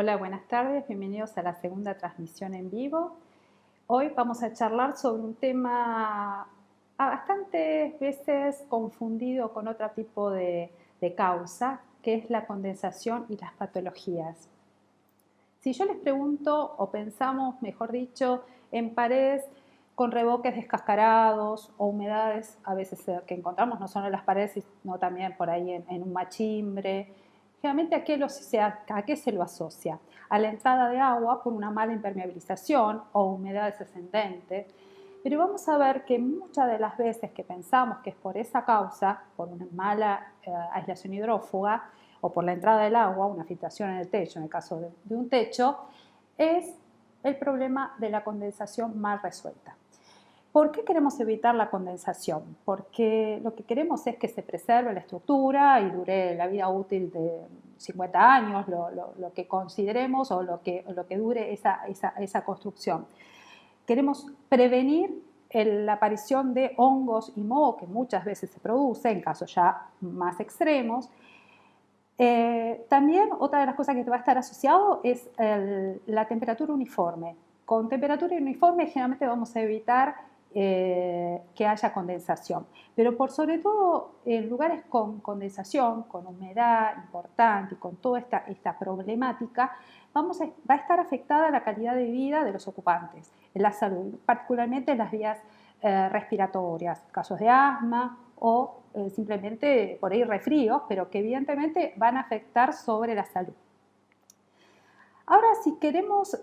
Hola, buenas tardes, bienvenidos a la segunda transmisión en vivo. Hoy vamos a charlar sobre un tema bastantes veces confundido con otro tipo de causa, que es la condensación y las patologías. Si yo les pregunto, o pensamos, mejor dicho, en paredes con revoques descascarados o humedades, a veces que encontramos no solo en las paredes, sino también por ahí en un machimbre, generalmente ¿a qué se lo asocia? A la entrada de agua por una mala impermeabilización o humedades ascendentes. Pero vamos a ver que muchas de las veces que pensamos que es por esa causa, por una mala aislación hidrófuga, o por la entrada del agua, una filtración en el techo, en el caso de un techo, es el problema de la condensación mal resuelta. ¿Por qué queremos evitar la condensación? Porque lo que queremos es que se preserve la estructura y dure la vida útil de 50 años, lo que consideremos o lo que dure esa construcción. Queremos prevenir la aparición de hongos y moho, que muchas veces se produce en casos ya más extremos. También otra de las cosas que te va a estar asociado es la temperatura uniforme. Con temperatura uniforme generalmente vamos a evitar que haya condensación, pero por sobre todo en lugares con condensación, con humedad importante y con toda esta problemática, va a estar afectada la calidad de vida de los ocupantes, en la salud, particularmente en las vías respiratorias, casos de asma o simplemente por ahí resfríos, pero que evidentemente van a afectar sobre la salud. Ahora, si queremos,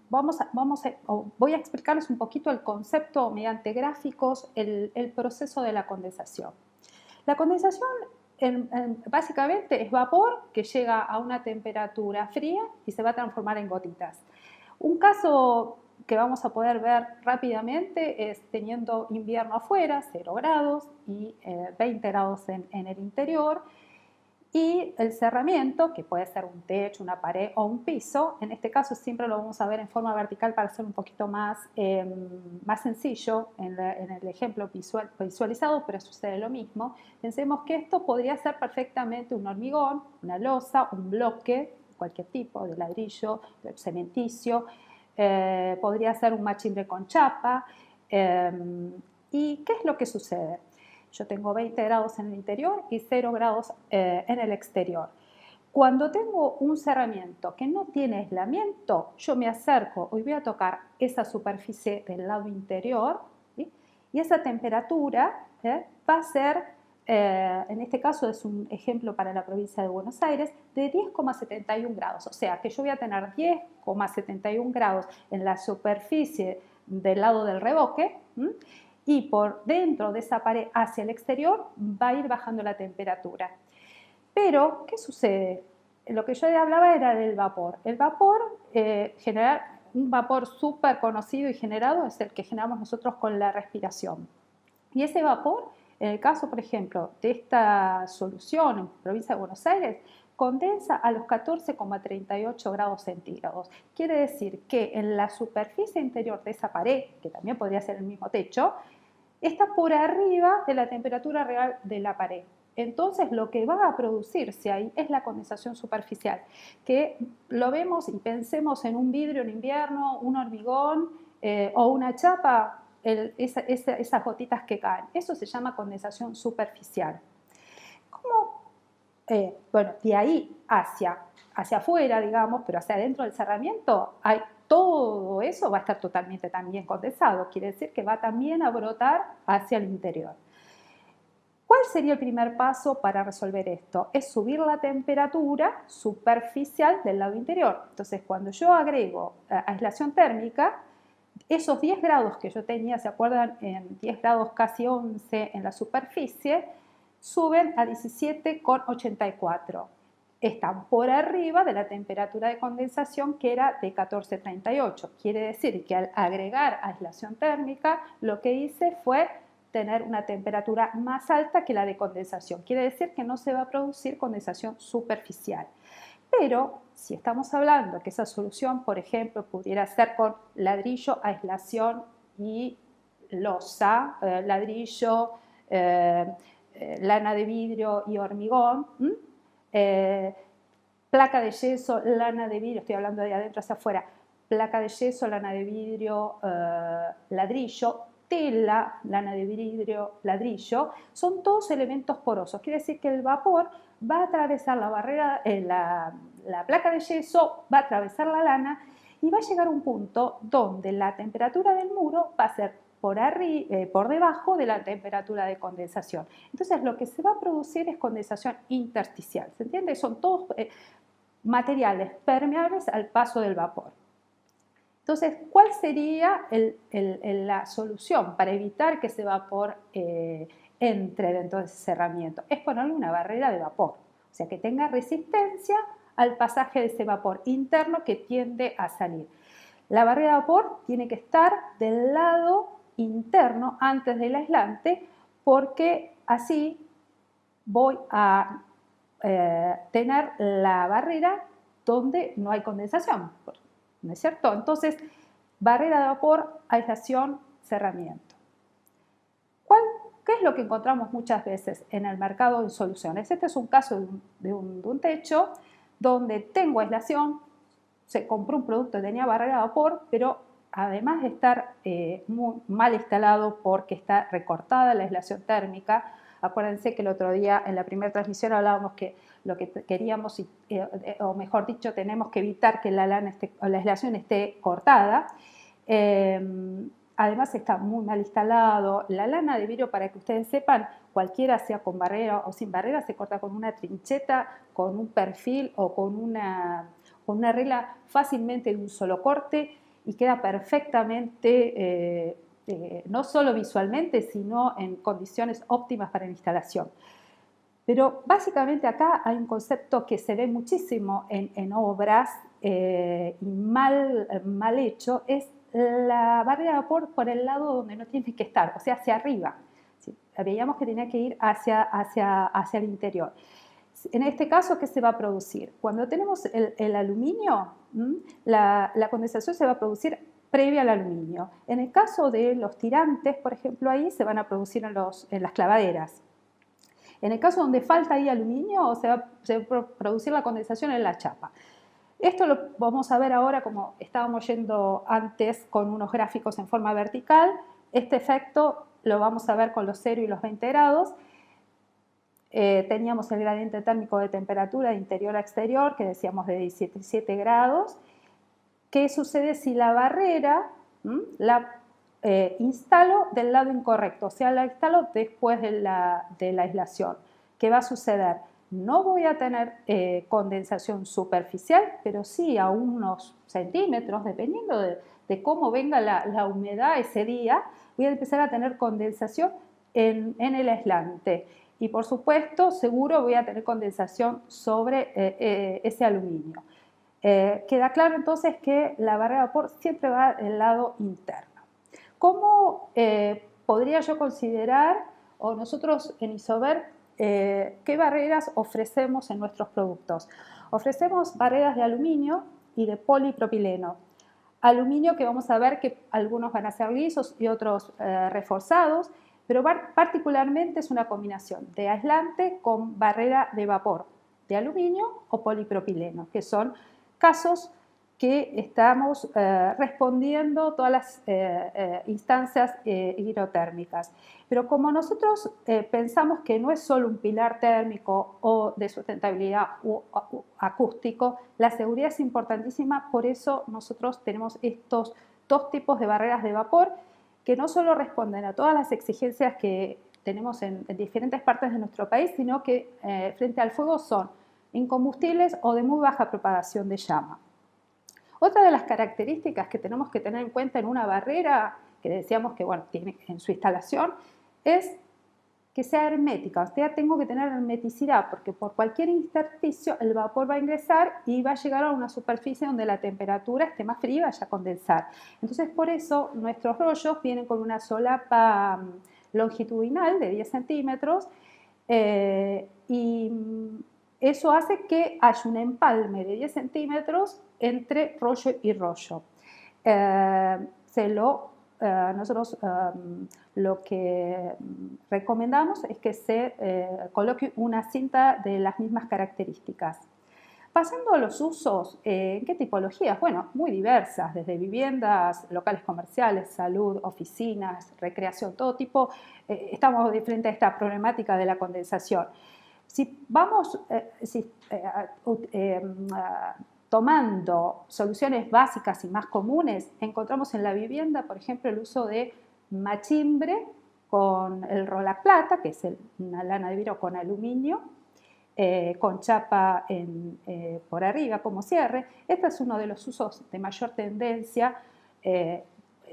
voy a explicarles un poquito el concepto mediante gráficos, el proceso de la condensación. La condensación básicamente es vapor que llega a una temperatura fría y se va a transformar en gotitas. Un caso que vamos a poder ver rápidamente es teniendo invierno afuera, 0 grados y 20 grados en el interior, y el cerramiento, que puede ser un techo, una pared o un piso. En este caso siempre lo vamos a ver en forma vertical para hacer un poquito más sencillo en el ejemplo visualizado, pero sucede lo mismo. Pensemos que esto podría ser perfectamente un hormigón, una losa, un bloque, cualquier tipo de ladrillo, de cementicio, podría ser un machimbre con chapa. ¿Y qué es lo que sucede? Yo tengo 20 grados en el interior y 0 grados en el exterior. Cuando tengo un cerramiento que no tiene aislamiento, yo me acerco y voy a tocar esa superficie del lado interior, ¿sí? Y esa temperatura va a ser, en este caso es un ejemplo para la provincia de Buenos Aires, de 10,71 grados. O sea que yo voy a tener 10,71 grados en la superficie del lado del revoque, ¿sí? Y por dentro de esa pared hacia el exterior va a ir bajando la temperatura. Pero, ¿qué sucede? Lo que yo hablaba era del vapor. El vapor, un vapor súper conocido y generado es el que generamos nosotros con la respiración. Y ese vapor, en el caso, por ejemplo, de esta solución en provincia de Buenos Aires, condensa a los 14,38 grados centígrados. Quiere decir que en la superficie interior de esa pared, que también podría ser el mismo techo, está por arriba de la temperatura real de la pared. Entonces lo que va a producirse ahí es la condensación superficial, que lo vemos y pensemos en un vidrio en invierno, un hormigón o una chapa, esas gotitas que caen. Eso se llama condensación superficial. ¿Cómo? Bueno, de ahí hacia afuera, digamos, pero hacia adentro del cerramiento, todo eso va a estar totalmente también condensado. Quiere decir que va también a brotar hacia el interior. ¿Cuál sería el primer paso para resolver esto? Es subir la temperatura superficial del lado interior. Entonces, cuando yo agrego aislación térmica, esos 10 grados que yo tenía, ¿se acuerdan? En 10 grados casi 11 en la superficie, suben a 17,84. Están por arriba de la temperatura de condensación que era de 14,38. Quiere decir que al agregar aislación térmica, lo que hice fue tener una temperatura más alta que la de condensación. Quiere decir que no se va a producir condensación superficial. Pero si estamos hablando que esa solución, por ejemplo, pudiera ser con ladrillo, aislación y losa, ladrillo, lana de vidrio y hormigón, placa de yeso, lana de vidrio, estoy hablando de adentro hacia afuera, placa de yeso, lana de vidrio, ladrillo, tela, lana de vidrio, ladrillo, son todos elementos porosos. Quiere decir que el vapor va a atravesar la barrera, la placa de yeso, va a atravesar la lana y va a llegar a un punto donde la temperatura del muro va a ser por debajo de la temperatura de condensación. Entonces lo que se va a producir es condensación intersticial. ¿Se entiende? Son todos materiales permeables al paso del vapor. Entonces, ¿cuál sería la solución para evitar que ese vapor entre dentro de ese cerramiento? Es ponerle una barrera de vapor, o sea, que tenga resistencia al pasaje de ese vapor interno que tiende a salir. La barrera de vapor tiene que estar del lado interno antes del aislante, porque así voy a tener la barrera donde no hay condensación, ¿no es cierto? Entonces, barrera de vapor, aislación, cerramiento. ¿Qué es lo que encontramos muchas veces en el mercado en soluciones? Este es un caso de un techo donde tengo aislación, se compró un producto que tenía barrera de vapor, pero además de estar muy mal instalado porque está recortada la aislación térmica. Acuérdense que el otro día en la primera transmisión hablábamos que lo que queríamos, o mejor dicho, tenemos que evitar que la aislación esté cortada. Además está muy mal instalado. La lana de vidrio, para que ustedes sepan, cualquiera sea con barrera o sin barrera, se corta con una trincheta, con un perfil o con una regla fácilmente de un solo corte y queda perfectamente, no solo visualmente, sino en condiciones óptimas para la instalación. Pero básicamente acá hay un concepto que se ve muchísimo en obras y mal hecho, es la barrera de vapor por el lado donde no tiene que estar, o sea, hacia arriba. ¿Sí? Veíamos que tenía que ir hacia el interior. En este caso, ¿qué se va a producir? Cuando tenemos el aluminio, la condensación se va a producir previa al aluminio. En el caso de los tirantes, por ejemplo, ahí se van a producir en las clavaderas. En el caso donde falta ahí aluminio, se va a producir la condensación en la chapa. Esto lo vamos a ver ahora como estábamos yendo antes con unos gráficos en forma vertical. Este efecto lo vamos a ver con los 0 y los 20 grados. Teníamos el gradiente térmico de temperatura de interior a exterior, que decíamos de 17 grados. ¿Qué sucede si la barrera la instalo del lado incorrecto? O sea, la instalo después de la aislación. ¿Qué va a suceder? No voy a tener condensación superficial, pero sí a unos centímetros, dependiendo de cómo venga la humedad ese día, voy a empezar a tener condensación en el aislante. Y por supuesto, seguro voy a tener condensación sobre ese aluminio. Queda claro entonces que la barrera de vapor siempre va del lado interno. ¿Cómo podría yo considerar, o nosotros en Isover, qué barreras ofrecemos en nuestros productos? Ofrecemos barreras de aluminio y de polipropileno. Aluminio, que vamos a ver que algunos van a ser lisos y otros reforzados, pero particularmente es una combinación de aislante con barrera de vapor, de aluminio o polipropileno, que son casos que estamos respondiendo todas las instancias hidrotérmicas. Pero como nosotros pensamos que no es solo un pilar térmico o de sustentabilidad o acústico, la seguridad es importantísima, por eso nosotros tenemos estos dos tipos de barreras de vapor que no solo responden a todas las exigencias que tenemos en diferentes partes de nuestro país, sino que frente al fuego son incombustibles o de muy baja propagación de llama. Otra de las características que tenemos que tener en cuenta en una barrera, que decíamos que bueno, tiene en su instalación, es que sea hermética. O sea, tengo que tener hermeticidad, porque por cualquier intersticio el vapor va a ingresar y va a llegar a una superficie donde la temperatura esté más fría y vaya a condensar. Entonces, por eso nuestros rollos vienen con una solapa longitudinal de 10 centímetros y eso hace que haya un empalme de 10 centímetros entre rollo y rollo. Nosotros lo que recomendamos es que se coloque una cinta de las mismas características. Pasando a los usos, ¿en qué tipologías? Bueno, muy diversas, desde viviendas, locales comerciales, salud, oficinas, recreación, todo tipo. Estamos de frente a esta problemática de la condensación. Si vamos tomando soluciones básicas y más comunes, encontramos en la vivienda, por ejemplo, el uso de machimbre con el Rolac Plata, que es una lana de vidrio con aluminio, con chapa por arriba como cierre. Este es uno de los usos de mayor tendencia.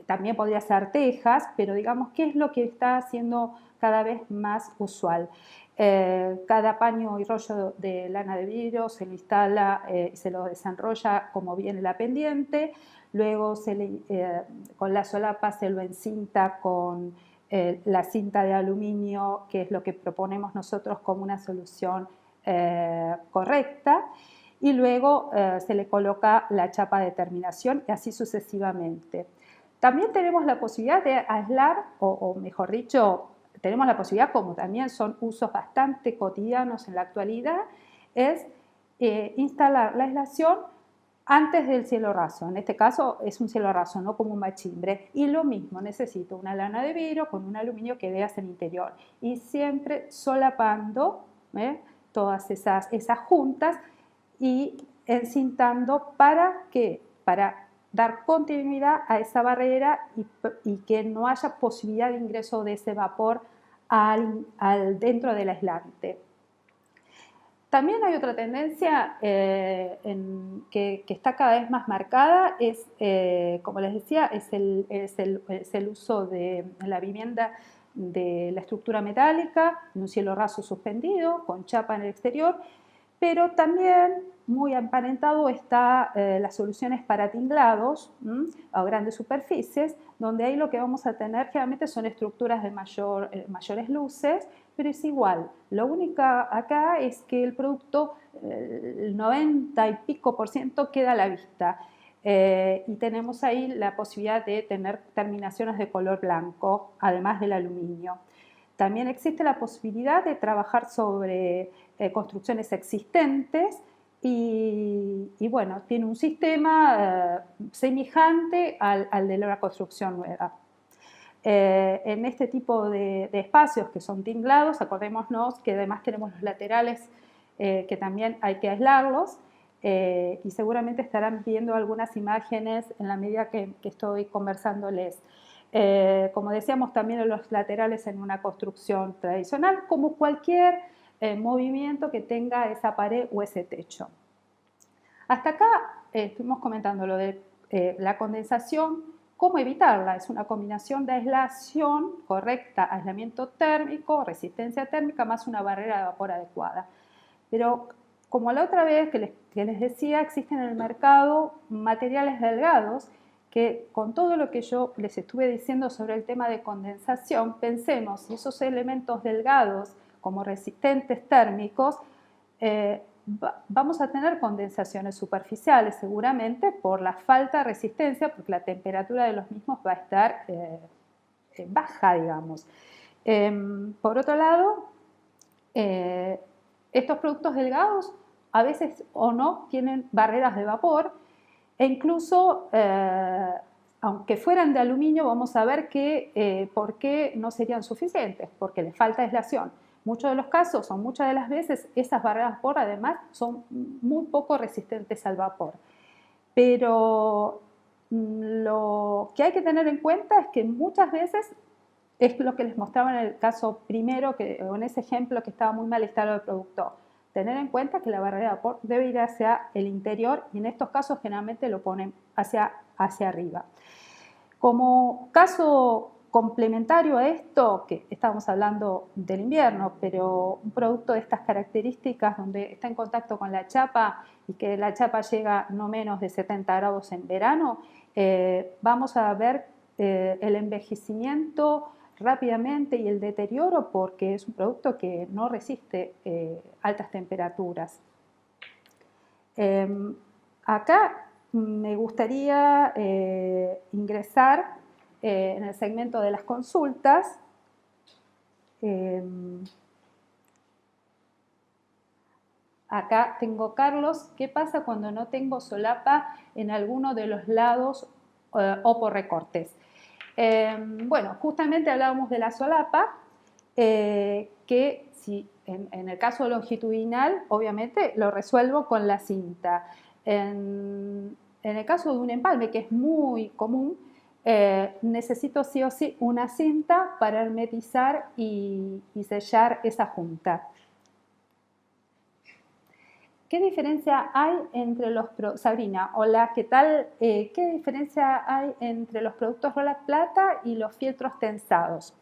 También podría ser tejas, pero digamos, ¿qué es lo que está siendo cada vez más usual? Cada paño y rollo de lana de vidrio se lo instala y se lo desenrolla como viene la pendiente. Luego con la solapa se lo encinta con la cinta de aluminio, que es lo que proponemos nosotros como una solución correcta, y luego se le coloca la chapa de terminación y así sucesivamente. También tenemos la posibilidad de aislar, o mejor dicho, tenemos la posibilidad, como también son usos bastante cotidianos en la actualidad, es instalar la aislación antes del cielo raso. En este caso es un cielo raso, no como un machimbre. Y lo mismo, necesito una lana de vidrio con un aluminio que veas en el interior. Y siempre solapando todas esas juntas y encintando ¿para qué? Para dar continuidad a esa barrera y que no haya posibilidad de ingreso de ese vapor dentro del aislante. También hay otra tendencia que está cada vez más marcada, como les decía, es el uso de la vivienda de la estructura metálica en un cielo raso suspendido, con chapa en el exterior, pero también muy emparentado está las soluciones para tinglados a grandes superficies, donde ahí lo que vamos a tener generalmente son estructuras de mayores luces, pero es igual. Lo único acá es que el producto, el 90 y pico % queda a la vista. Y tenemos ahí la posibilidad de tener terminaciones de color blanco, además del aluminio. También existe la posibilidad de trabajar sobre construcciones existentes y bueno, tiene un sistema semejante al de la construcción nueva. En este tipo de espacios que son tinglados, acordémonos que además tenemos los laterales que también hay que aislarlos y seguramente estarán viendo algunas imágenes en la medida que estoy conversándoles. Como decíamos, también en los laterales en una construcción tradicional, como cualquier movimiento que tenga esa pared o ese techo. Hasta acá estuvimos comentando lo de la condensación, cómo evitarla. Es una combinación de aislación correcta, aislamiento térmico, resistencia térmica, más una barrera de vapor adecuada. Pero como la otra vez que les decía, existen en el mercado materiales delgados que con todo lo que yo les estuve diciendo sobre el tema de condensación, pensemos si esos elementos delgados como resistentes térmicos, vamos a tener condensaciones superficiales seguramente por la falta de resistencia, porque la temperatura de los mismos va a estar baja, digamos. Por otro lado, estos productos delgados a veces o no tienen barreras de vapor e incluso, aunque fueran de aluminio, vamos a ver que por qué no serían suficientes, porque les falta aislación. Muchos de los casos, o muchas de las veces, esas barreras de vapor además son muy poco resistentes al vapor. Pero lo que hay que tener en cuenta es que muchas veces es lo que les mostraba en el caso primero, o en ese ejemplo que estaba muy mal instalado el producto. Tener en cuenta que la barrera de vapor debe ir hacia el interior y en estos casos generalmente lo ponen hacia arriba. Como caso complementario a esto, que estábamos hablando del invierno, pero un producto de estas características donde está en contacto con la chapa y que la chapa llega no menos de 70 grados en verano, vamos a ver el envejecimiento rápidamente y el deterioro porque es un producto que no resiste altas temperaturas. Acá me gustaría ingresar en el segmento de las consultas. Acá tengo Carlos. ¿Qué pasa cuando no tengo solapa en alguno de los lados o por recortes? Bueno, justamente hablábamos de la solapa, que si en el caso longitudinal, obviamente lo resuelvo con la cinta. En el caso de un empalme, que es muy común, necesito sí o sí una cinta para hermetizar y sellar esa junta. ¿Qué diferencia hay entre los Sabrina, hola, ¿qué tal? ¿Qué diferencia hay entre los productos Rolac Plata y los fieltros tensados?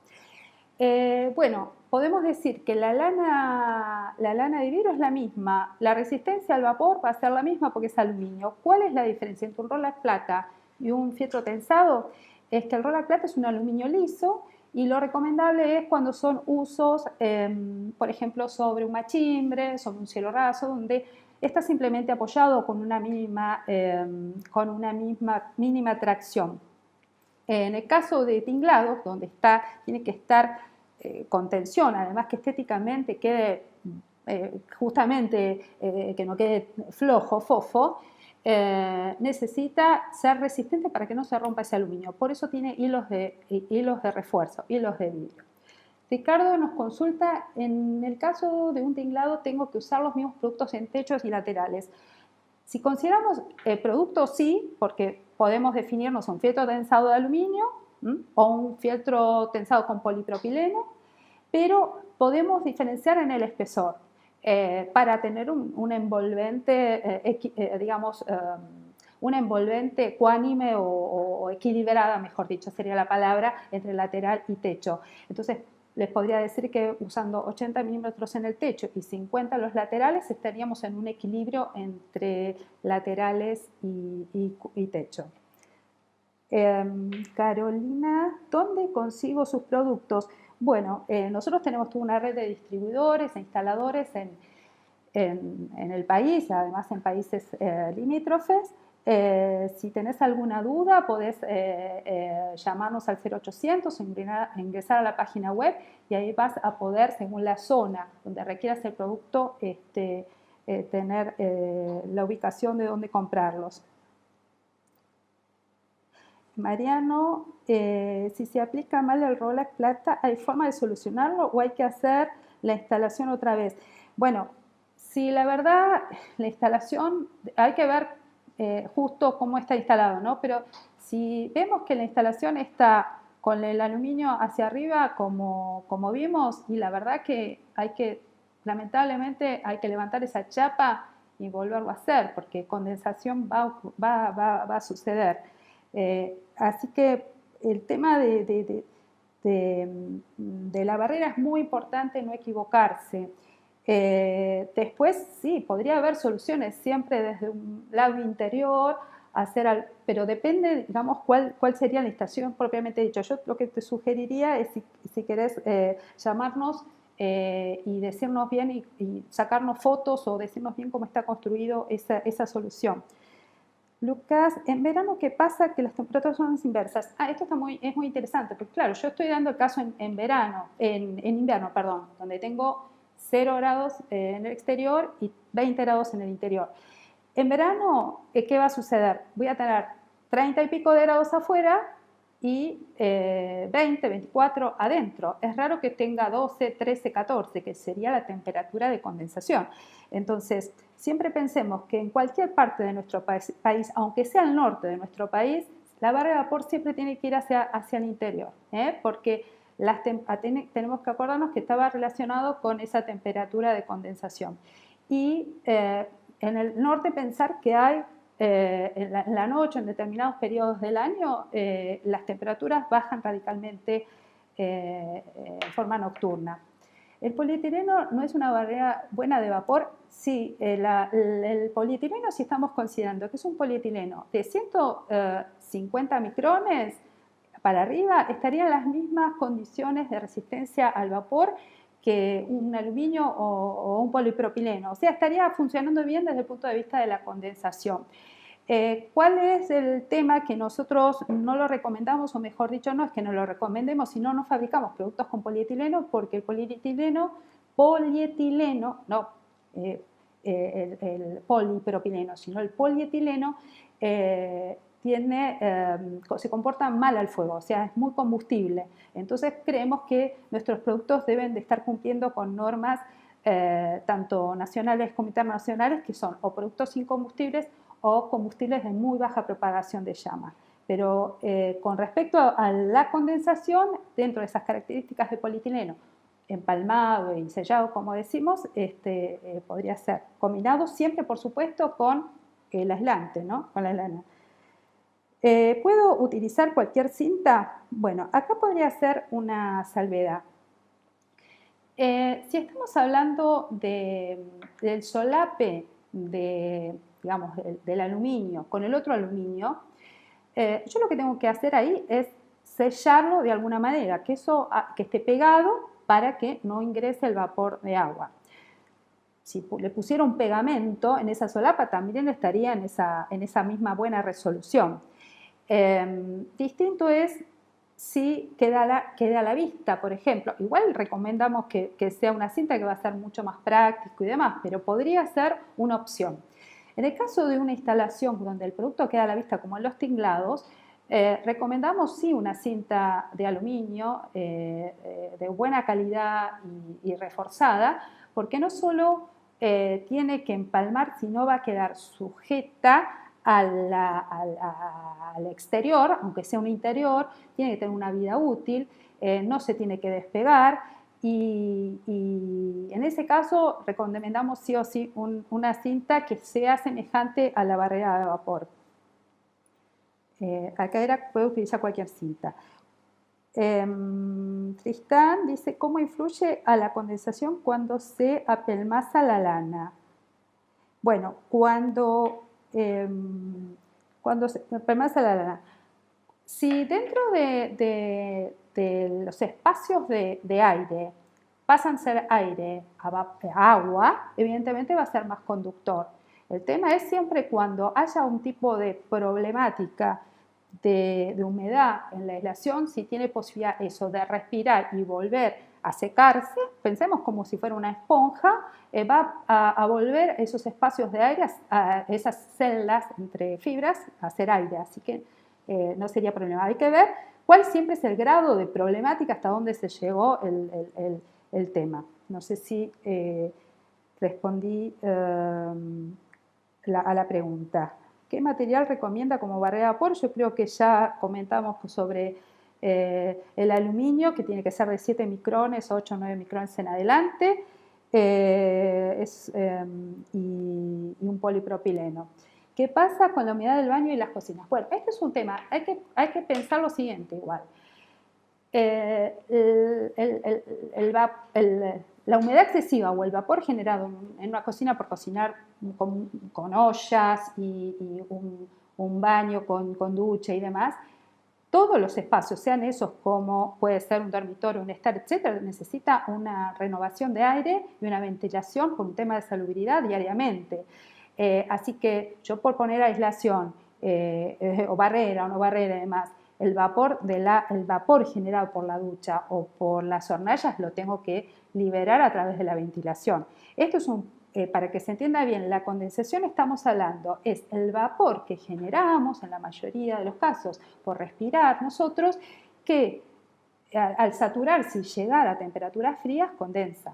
Bueno, podemos decir que la lana de vidrio es la misma, la resistencia al vapor va a ser la misma porque es aluminio. ¿Cuál es la diferencia entre un Rolac Plata y un fieltro tensado? Es que el Rolac Plata es un aluminio liso y lo recomendable es cuando son usos, por ejemplo, sobre un machimbre, sobre un cielo raso, donde está simplemente apoyado con una mínima tracción. En el caso de tinglados, donde tiene que estar con tensión, además que estéticamente quede que no quede flojo, fofo, necesita ser resistente para que no se rompa ese aluminio. Por eso tiene hilos de refuerzo, hilos de vidrio. Ricardo nos consulta, en el caso de un tinglado tengo que usar los mismos productos en techos y laterales. Si consideramos productos, sí, porque podemos definirnos un fieltro tensado de aluminio o un fieltro tensado con polipropileno, pero podemos diferenciar en el espesor para tener un envolvente, una envolvente ecuánime o equilibrada, mejor dicho, sería la palabra, entre lateral y techo. Entonces, les podría decir que usando 80 milímetros en el techo y 50 en los laterales estaríamos en un equilibrio entre laterales y techo. Carolina, ¿dónde consigo sus productos? Bueno, nosotros tenemos toda una red de distribuidores e instaladores en el país, además en países limítrofes. Si tenés alguna duda, podés llamarnos al 0800 o ingresar a la página web y ahí vas a poder, según la zona donde requieras el producto, tener la ubicación de dónde comprarlos. Mariano, si se aplica mal el Rolac Plata, ¿hay forma de solucionarlo o hay que hacer la instalación otra vez? Bueno, si la verdad, la instalación, hay que ver justo cómo está instalado, ¿no? Pero si vemos que la instalación está con el aluminio hacia arriba, como vimos, y la verdad que lamentablemente, hay que levantar esa chapa y volverlo a hacer, porque condensación va a suceder. Así que el tema de la barrera es muy importante no equivocarse. Después sí, podría haber soluciones siempre desde un lado interior, pero depende, digamos, cuál sería la instalación propiamente dicho. Yo lo que te sugeriría es si querés llamarnos y decirnos bien y sacarnos fotos o decirnos bien cómo está construido esa solución. Lucas, en verano, ¿qué pasa? Que las temperaturas son las inversas. Esto es muy interesante, porque claro, yo estoy dando el caso en invierno, perdón, donde tengo 0 grados en el exterior y 20 grados en el interior. En verano, ¿qué va a suceder? Voy a tener 30 y pico de grados afuera y 20, 24 adentro. Es raro que tenga 12, 13, 14, que sería la temperatura de condensación. Entonces, siempre pensemos que en cualquier parte de nuestro país, aunque sea el norte de nuestro país, la barra de vapor siempre tiene que ir hacia el interior, porque tenemos que acordarnos que estaba relacionado con esa temperatura de condensación. Y en el norte pensar que hay en la noche, en determinados periodos del año, las temperaturas bajan radicalmente en forma nocturna. El polietileno no es una barrera buena de vapor. Sí, el polietileno, si estamos considerando que es un polietileno de 150 micrones para arriba, estaría en las mismas condiciones de resistencia al vapor que un aluminio o un polipropileno. O sea, estaría funcionando bien desde el punto de vista de la condensación. ¿Cuál es el tema que nosotros no lo recomendamos, o mejor dicho, no es que no lo recomendemos, sino no fabricamos productos con polietileno? Porque el polietileno el polipropileno, sino el polietileno, se comporta mal al fuego, o sea, es muy combustible. Entonces creemos que nuestros productos deben de estar cumpliendo con normas tanto nacionales como internacionales, que son o productos incombustibles o combustibles de muy baja propagación de llama. Pero con respecto a la condensación, dentro de esas características de polietileno, empalmado y sellado, como decimos, podría ser combinado siempre, por supuesto, con el aislante, ¿no? Con la lana. ¿Puedo utilizar cualquier cinta? Bueno, acá podría ser una salvedad. Si estamos hablando del solape digamos, del aluminio con el otro aluminio, yo lo que tengo que hacer ahí es sellarlo de alguna manera, que esté pegado para que no ingrese el vapor de agua. Si le pusiera un pegamento en esa solapa, también estaría en esa misma buena resolución. Distinto es si queda a la vista, por ejemplo. Igual recomendamos que sea una cinta que va a ser mucho más práctico y demás, pero podría ser una opción. En el caso de una instalación donde el producto queda a la vista, como en los tinglados, recomendamos sí una cinta de aluminio de buena calidad y reforzada, porque no solo tiene que empalmar, sino va a quedar sujeta al exterior, aunque sea un interior, tiene que tener una vida útil, no se tiene que despegar y en ese caso recomendamos sí o sí una cinta que sea semejante a la barrera de vapor. Acá puede utilizar cualquier cinta. Tristán dice, ¿cómo influye a la condensación cuando se apelmaza la lana? Bueno, cuando se apelmaza la lana, si dentro de los espacios de aire pasan a ser aire a agua, evidentemente va a ser más conductor. El tema es siempre cuando haya un tipo de problemática de humedad en la aislación, si tiene posibilidad eso de respirar y volver a secarse, pensemos como si fuera una esponja, va a volver esos espacios de aire, a esas celdas entre fibras, a hacer aire, así que no sería problema. Hay que ver cuál siempre es el grado de problemática hasta dónde se llegó el tema. No sé si respondí a la pregunta. ¿Qué material recomienda como barrera de vapor? Yo creo que ya comentamos sobre el aluminio, que tiene que ser de 7 micrones, 8 o 9 micrones en adelante, y un polipropileno. ¿Qué pasa con la humedad del baño y las cocinas? Bueno, este es un tema, hay que pensar lo siguiente igual. La humedad excesiva o el vapor generado en una cocina por cocinar con ollas y un baño con ducha y demás, todos los espacios, sean esos como puede ser un dormitorio, un estar, etcétera, necesita una renovación de aire y una ventilación por un tema de salubridad diariamente. Así que yo por poner aislación o barrera o no barrera y demás, el vapor generado por la ducha o por las hornallas lo tengo que liberar a través de la ventilación. Esto es para que se entienda bien, la condensación estamos hablando, es el vapor que generamos en la mayoría de los casos por respirar nosotros, que al saturarse y llegar a temperaturas frías condensa.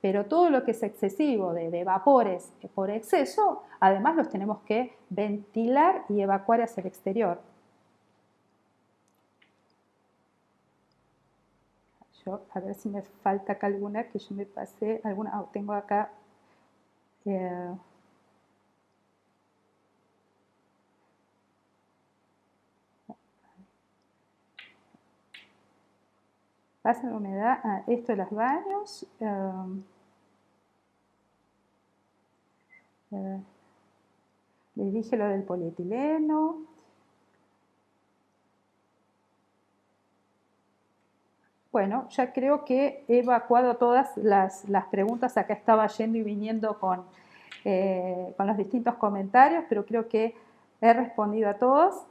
Pero todo lo que es excesivo de vapores por exceso, además los tenemos que ventilar y evacuar hacia el exterior. A ver si me falta acá alguna que yo me pasé, alguna, tengo acá pasa la humedad, esto de los baños, le dije lo del polietileno. Bueno, ya creo que he evacuado todas las preguntas. Acá estaba yendo y viniendo con los distintos comentarios, pero creo que he respondido a todos.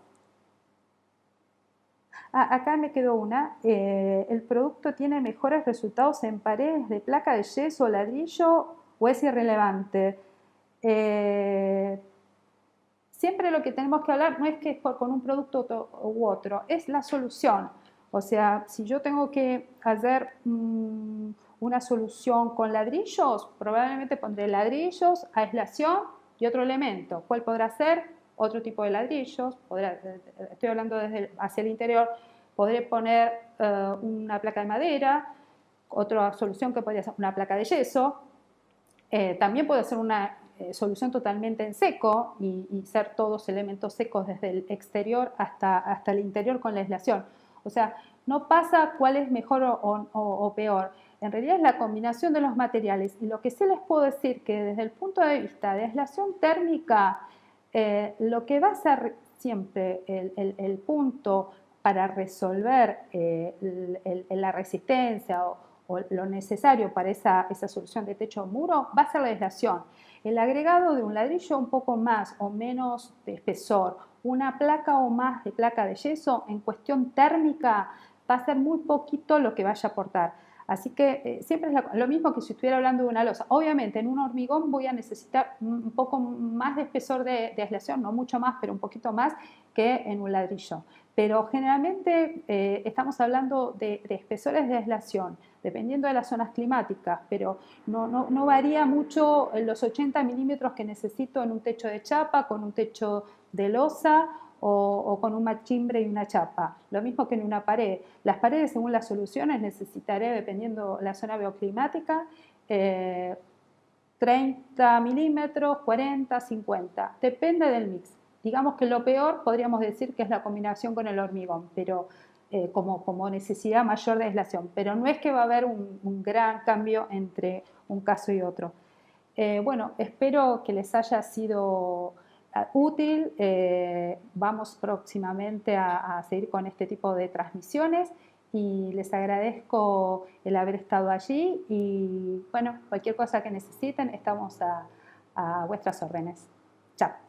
Acá me quedó una. El producto tiene mejores resultados en paredes de placa de yeso o ladrillo o es irrelevante. Siempre lo que tenemos que hablar no es que es con un producto u otro, es la solución. O sea, si yo tengo que hacer una solución con ladrillos, probablemente pondré ladrillos, aislación y otro elemento. ¿Cuál podrá ser? Otro tipo de ladrillos. Estoy hablando hacia el interior. Podré poner una placa de madera. Otra solución que podría ser una placa de yeso. También puede ser una solución totalmente en seco y ser todos elementos secos desde el exterior hasta el interior con la aislación. O sea, no pasa cuál es mejor o peor. En realidad es la combinación de los materiales. Y lo que sí les puedo decir que desde el punto de vista de aislación térmica, lo que va a ser siempre el punto para resolver la resistencia o lo necesario para esa solución de techo o muro va a ser la aislación. El agregado de un ladrillo un poco más o menos de espesor, una placa o más de placa de yeso en cuestión térmica va a ser muy poquito lo que vaya a aportar. Así que siempre es lo mismo que si estuviera hablando de una losa. Obviamente en un hormigón voy a necesitar un poco más de espesor de aislación, no mucho más, pero un poquito más que en un ladrillo. Pero generalmente estamos hablando de espesores de aislación, dependiendo de las zonas climáticas, pero no varía mucho los 80 milímetros que necesito en un techo de chapa, con un techo de losa o con un machimbre y una chapa. Lo mismo que en una pared. Las paredes, según las soluciones, necesitaré, dependiendo la zona bioclimática, 30 milímetros, 40, 50. Depende del mix. Digamos que lo peor podríamos decir que es la combinación con el hormigón, pero como necesidad mayor de aislación. Pero no es que va a haber un gran cambio entre un caso y otro. Bueno, espero que les haya sido útil. Vamos próximamente a seguir con este tipo de transmisiones y les agradezco el haber estado allí y bueno, cualquier cosa que necesiten estamos a vuestras órdenes. Chao.